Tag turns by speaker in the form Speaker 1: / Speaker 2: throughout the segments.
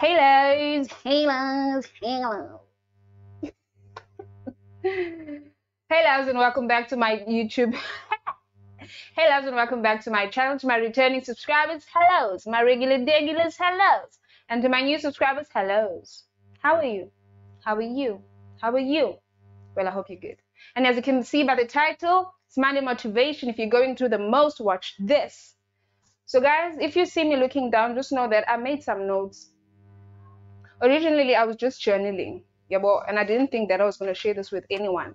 Speaker 1: Halos, halos, halos. Hey loves, and welcome back to my YouTube. Hey loves, and welcome back to my channel. To my returning subscribers, hellos. My regulars, hellos. And to my new subscribers, hellos. How are you? How are you? How are you? Well, I hope you're good. And as you can see by the title, it's Monday Motivation. If you're going through the most, watch this. So guys, if you see me looking down, just know that I made some notes. Originally, I was just journaling, and I didn't think that I was going to share this with anyone.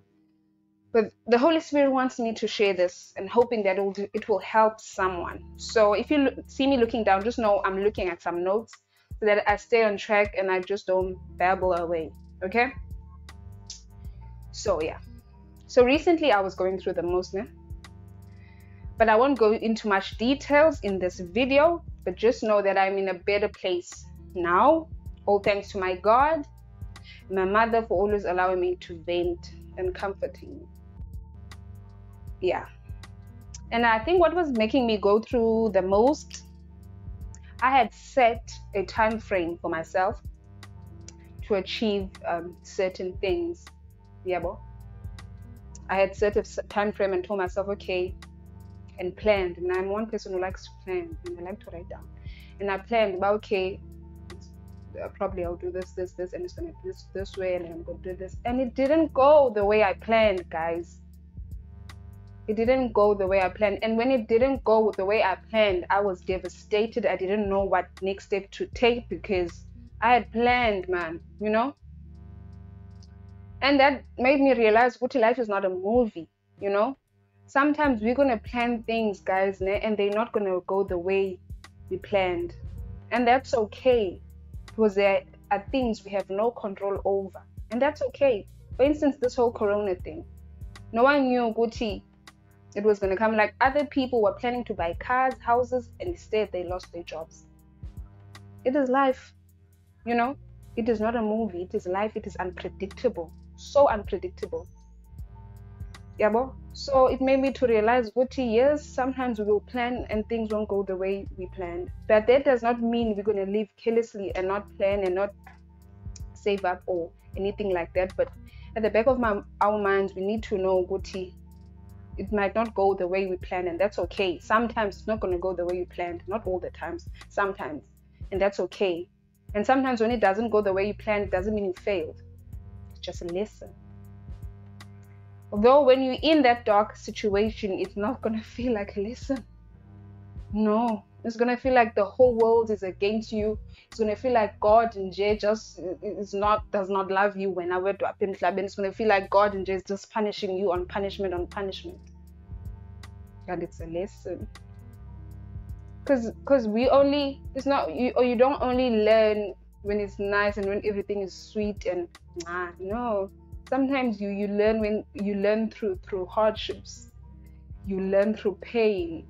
Speaker 1: But the Holy Spirit wants me to share this and hoping that it will help someone. So if you see me looking down, just know I'm looking at some notes so that I stay on track and I just don't babble away, okay? So yeah. So recently I was going through the most, but I won't go into much details in this video, but just know that I'm in a better place now. All thanks to my God, my mother for always allowing me to vent and comforting me. Yeah. And I think what was making me go through the most, I had set a time frame for myself to achieve certain things. I had set a time frame and told myself, okay, and planned. And I'm one person who likes to plan and I like to write down. And I planned about, okay, probably I'll do this, and it's gonna be this way, and I'm gonna do this. And it didn't go the way I planned, guys. It didn't go the way I planned. And when it didn't go the way I planned, I was devastated. I didn't know what next step to take because I had planned, man, And that made me realize what life is not a movie, Sometimes we're gonna plan things, guys, and they're not gonna go the way we planned. And that's okay. Because there are things we have no control over, and that's okay. For instance, this whole corona thing, no one knew Gucci it was going to come. Like, other people were planning to buy cars, houses, and instead they lost their jobs. It is life, it is not a movie. It is life. It is unpredictable, so unpredictable. So it made me to realize, Gucci, yes, sometimes we will plan and things won't go the way we planned. But that does not mean we're going to live carelessly and not plan and not save up or anything like that. But at the back of our minds, we need to know, Gucci, it might not go the way we planned, and that's okay. Sometimes it's not going to go the way you planned. Not all the times, sometimes. And that's okay. And sometimes when it doesn't go the way you planned, it doesn't mean you failed. It's just a lesson. Although when you're in that dark situation, it's not going to feel like a lesson. No, it's going to feel like the whole world is against you. It's going to feel like God and Jay does not love you when I went to Apim Club. And it's going to feel like God and Jay is just punishing you on punishment on punishment. And it's a lesson. Because you don't only learn when it's nice and when everything is sweet and no. Sometimes you learn when you learn through hardships. You learn through pain.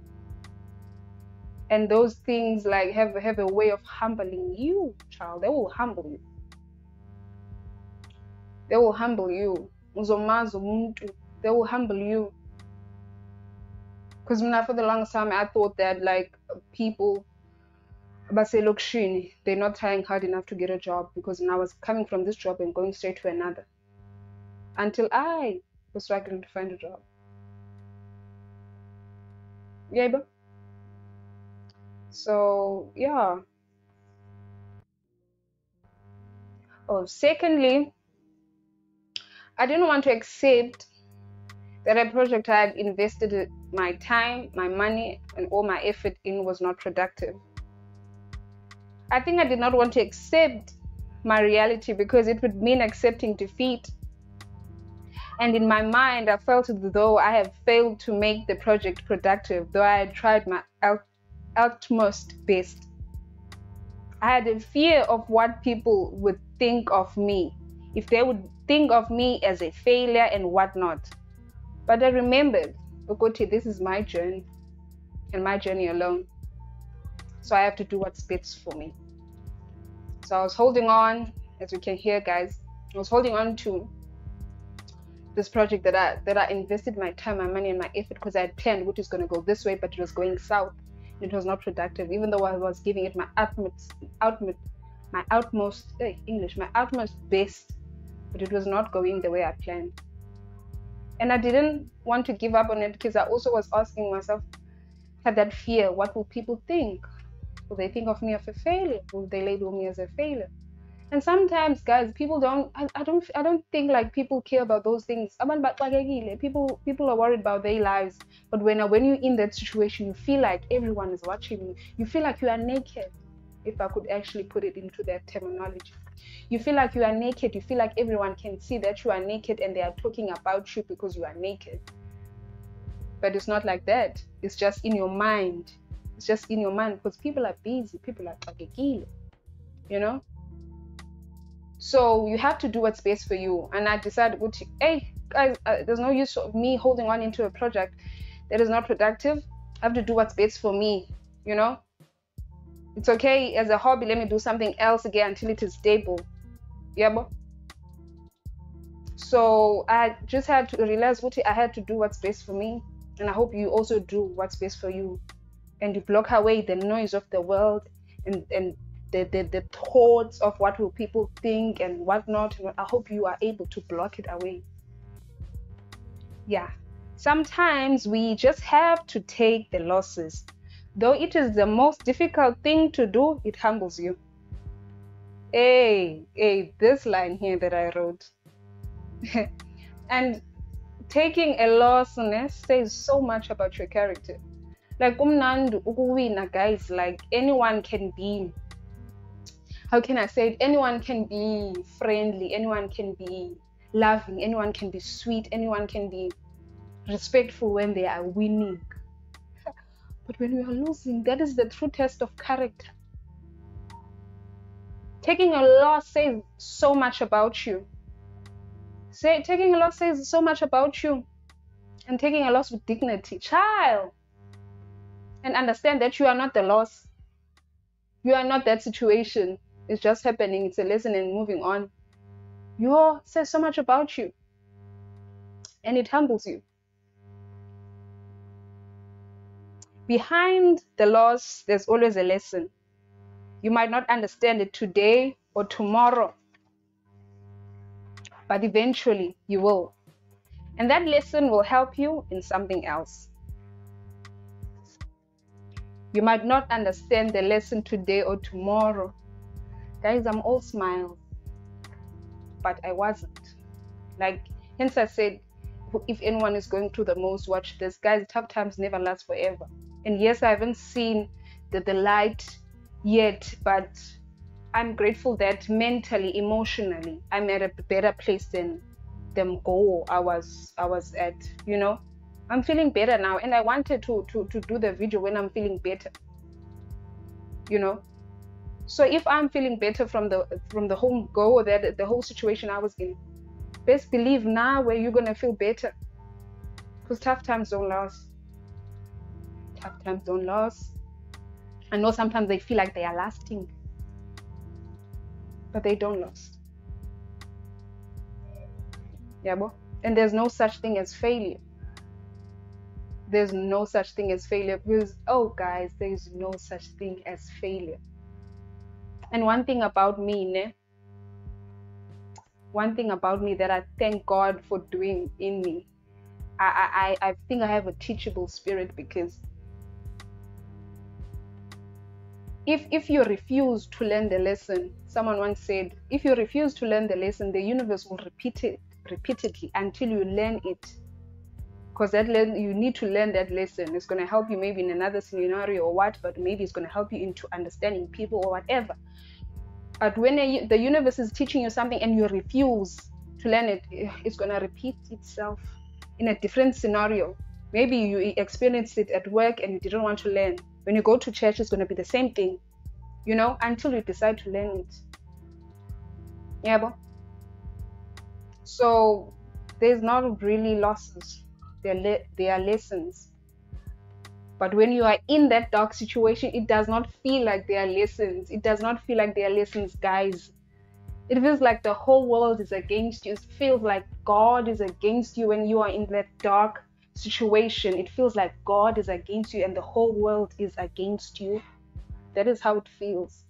Speaker 1: And those things like have a way of humbling you, child. They will humble you. They will humble you. They will humble you. Because for the longest time I thought that like people they're not trying hard enough to get a job, because when I was coming from this job and going straight to another. Until I was struggling to find a job. So, yeah. Oh, secondly, I didn't want to accept that a project I had invested my time, my money, and all my effort in was not productive. I think I did not want to accept my reality because it would mean accepting defeat. And in my mind, I felt as though I have failed to make the project productive, though I had tried my utmost best. I had a fear of what people would think of me, if they would think of me as a failure and whatnot. But I remembered, Okoti, this is my journey, and my journey alone. So I have to do what's best for me. So I was holding on, as you can hear, guys. I was holding on to this project that I invested my time, my money, and my effort, because I had planned which is going to go this way, but it was going south. It was not productive, even though I was giving it my my utmost my utmost best, but it was not going the way I planned. And I didn't want to give up on it because I also was asking myself, had that fear, what will people think? Will they think of me as a failure? Will they label me as a failure? And sometimes, guys, people don't. I don't think like people care about those things. People are worried about their lives. But when you're in that situation, you feel like everyone is watching you. You feel like you are naked. If I could actually put it into that terminology, you feel like you are naked. You feel like everyone can see that you are naked, and they are talking about you because you are naked. But it's not like that. It's just in your mind. It's just in your mind because people are busy. People are you know. So you have to do what's best for you. And I decided, hey guys, there's no use of me holding on into a project that is not productive. I have to do what's best for me. You know, it's okay as a hobby. Let me do something else again until it is stable. Yeah, so I just had to realize what I had to do what's best for me. And I hope you also do what's best for you. And you block away the noise of the world and the thoughts of what will people think and whatnot. I hope you are able to block it away. Yeah. Sometimes we just have to take the losses. Though it is the most difficult thing to do, it humbles you. Hey, this line here that I wrote. And taking a loss says so much about your character. Like umnandu ukuwina, guys, like anyone can be, how can I say it? Anyone can be friendly, anyone can be loving, anyone can be sweet, anyone can be respectful when they are winning. But when we are losing, that is the true test of character. Taking a loss says so much about you. Taking a loss says so much about you. And taking a loss with dignity. Child. And understand that you are not the loss. You are not that situation. It's just happening. It's a lesson and moving on. Your says so much about you. And it humbles you. Behind the loss, there's always a lesson. You might not understand it today or tomorrow, but eventually you will. And that lesson will help you in something else. You might not understand the lesson today or tomorrow. Guys, I'm all smiles, but I wasn't. Like, hence I said, if anyone is going through the most, watch this. Guys, tough times never last forever. And yes, I haven't seen the light yet, but I'm grateful that mentally, emotionally, I'm at a better place than the goal I was at, you know. I'm feeling better now, and I wanted to do the video when I'm feeling better, you know. So if I'm feeling better from the whole goal, that the whole situation I was in, best believe now where you're gonna feel better, because tough times don't last. Tough times don't last. I know sometimes they feel like they are lasting, but they don't last. Yeah, bo? And there's no such thing as failure. There's no such thing as failure because, oh guys, there's no such thing as failure. And one thing about me, one thing about me that I thank God for doing in me, I think I have a teachable spirit, because if you refuse to learn the lesson, someone once said, if you refuse to learn the lesson, the universe will repeat it repeatedly until you learn it. Because you need to learn that lesson. It's going to help you maybe in another scenario or what, but maybe it's going to help you into understanding people or whatever. But when the universe is teaching you something and you refuse to learn it, it's going to repeat itself in a different scenario. Maybe you experienced it at work and you didn't want to learn. When you go to church, it's going to be the same thing, you know, until you decide to learn it. Yeah, but so there's not really losses. There are lessons. But when you are in that dark situation, it does not feel like there are lessons. It does not feel like there are lessons, guys. It feels like the whole world is against you. It feels like God is against you when you are in that dark situation. It feels like God is against you and the whole world is against you. That is how it feels.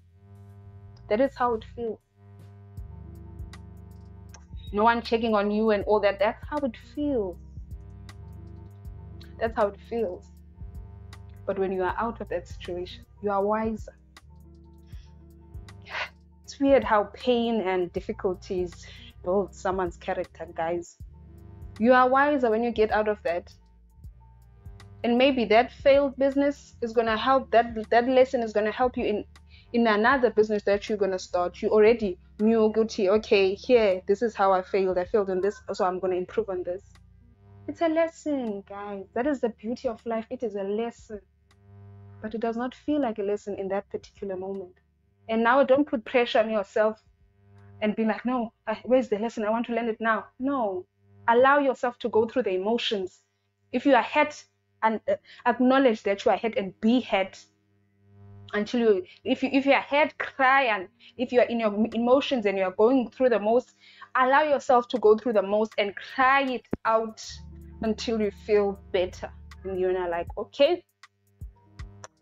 Speaker 1: That is how it feels. No one checking on you and all that. That's how it feels. That's how it feels. But when you are out of that situation, you are wiser. It's weird how pain and difficulties build someone's character, guys. You are wiser when you get out of that. And maybe that failed business is going to help, that lesson is going to help you in another business that you're going to start. You already knew, guilty, okay, here, this is how I failed in this, so I'm going to improve on this. It's a lesson, guys. That is the beauty of life. It is a lesson. But it does not feel like a lesson in that particular moment. And now don't put pressure on yourself and be like, no, where's the lesson? I want to learn it now. No. Allow yourself to go through the emotions. If you are hurt, and acknowledge that you are hurt and be hurt until you, if you are hurt, cry. And if you are in your emotions and you are going through the most, allow yourself to go through the most and cry it out until you feel better. And you're not like, okay,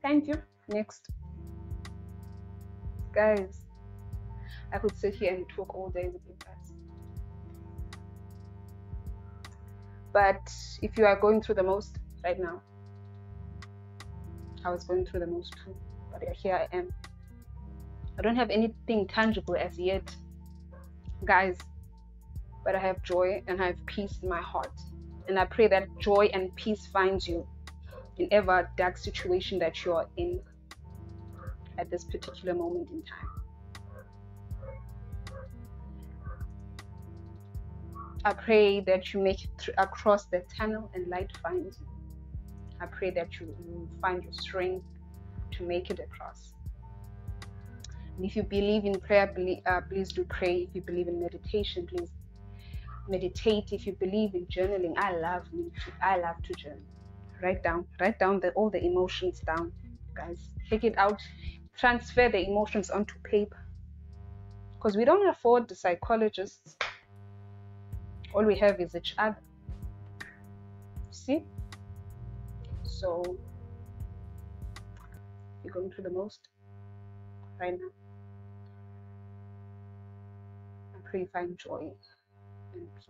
Speaker 1: thank you, next. Guys, I could sit here and talk all day with you guys. But if you are going through the most right now, I was going through the most too, but here I am. I don't have anything tangible as yet, guys, but I have joy and I have peace in my heart. And I pray that joy and peace finds you in ever dark situation that you are in at this particular moment in time. I pray that you make it across the tunnel and light finds you. I pray that you find your strength to make it across. And if you believe in prayer, please do pray. If you believe in meditation, please meditate. If you believe in journaling, I love to journal. Write down all the emotions down, guys. Take it out, transfer the emotions onto paper. Because we don't afford the psychologists. All we have is each other. See? So you're going through the most right now. I pray you find joy and peace.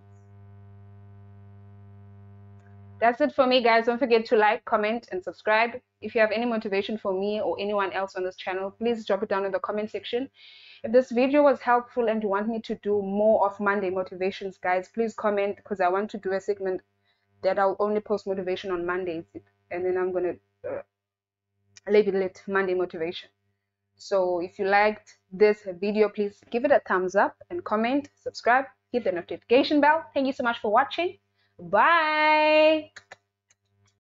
Speaker 1: That's it for me, guys. Don't forget to like, comment, and subscribe. If you have any motivation for me or anyone else on this channel, please drop it down in the comment section. If this video was helpful and you want me to do more of Monday motivations, guys, please comment, because I want to do a segment that I'll only post motivation on Mondays, and then I'm going to label it Monday motivation. So if you liked this video, please give it a thumbs up and comment, subscribe, hit the notification bell. Thank you so much for watching. Bye.